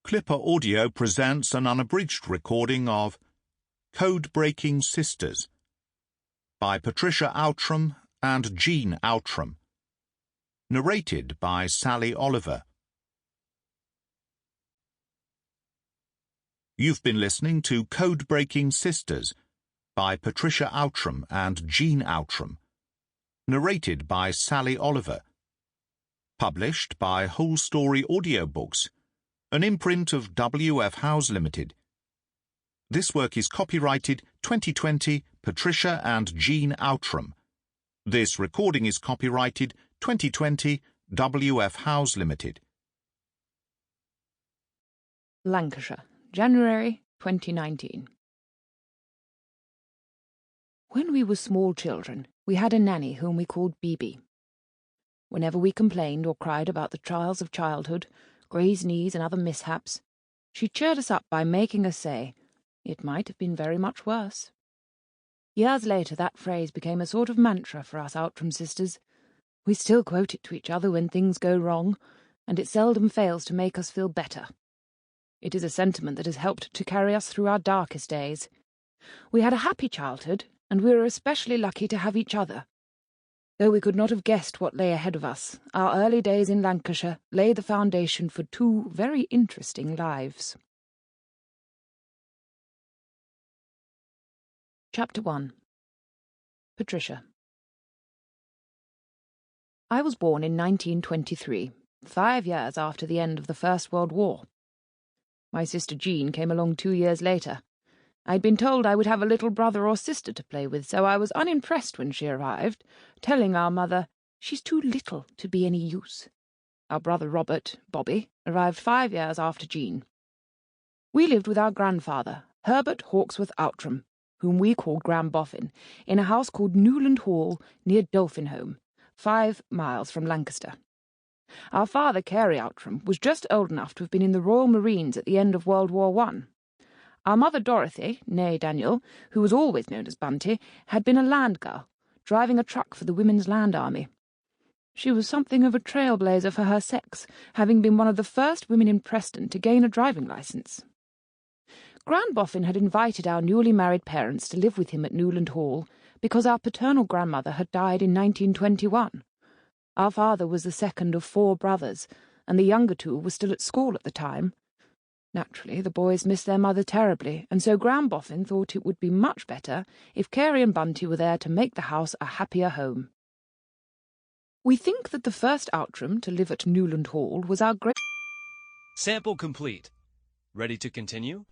Clipper Audio presents an unabridged recording of Codebreaking Sisters by Patricia Owtram and Jean Owtram. Narrated by Sally Oliver. You've been listening to Codebreaking Sisters by Patricia Owtram and Jean Owtram. Narrated by Sally Oliver. Published by Whole Story Audiobooks, an imprint of W.F. Howes Limited. This work is copyrighted 2020 Patricia and Jean Owtram. This recording is copyrighted 2020 W.F. Howes Limited. Lancashire, January 2019. When we were small children, we had a nanny whom we called Bibi. Whenever we complained or cried about the trials of childhood, grazed knees and other mishaps, she cheered us up by making us say, "It might have been very much worse." Years later that phrase became a sort of mantra for us Owtram sisters. We still quote it to each other when things go wrong, and it seldom fails to make us feel better. It is a sentiment that has helped to carry us through our darkest days. We had a happy childhood, and we were especially lucky to have each other. Though we could not have guessed what lay ahead of us, our early days in Lancashire laid the foundation for two very interesting lives. Chapter 1. Patricia. I was born in 1923, 5 years after the end of the First World War. My sister Jean came along 2 years later. I'd been told I would have a little brother or sister to play with, so I was unimpressed when she arrived, telling our mother, "She's too little to be any use." Our brother Robert, Bobby, arrived 5 years after Jean. We lived with our grandfather, Herbert Hawksworth Owtram, whom we called Gran Boffin, in a house called Newland Hall near Dolphinholme, 5 miles from Lancaster. Our father, Carey Owtram, was just old enough to have been in the Royal Marines at the end of World War I. Our mother Dorothy, née Daniel, who was always known as Bunty, had been a land girl, driving a truck for the Women's Land Army. She was something of a trailblazer for her sex, having been one of the first women in Preston to gain a driving licence. Gran Boffin had invited our newly married parents to live with him at Newland Hall because our paternal grandmother had died in 1921. Our father was the second of 4 brothers, and the younger 2 were still at school at the time. Naturally, the boys missed their mother terribly, and so Gran Boffin thought it would be much better if Carey and Bunty were there to make the house a happier home. We think that the first Owtram to live at Newland Hall was our great... Sample complete. Ready to continue?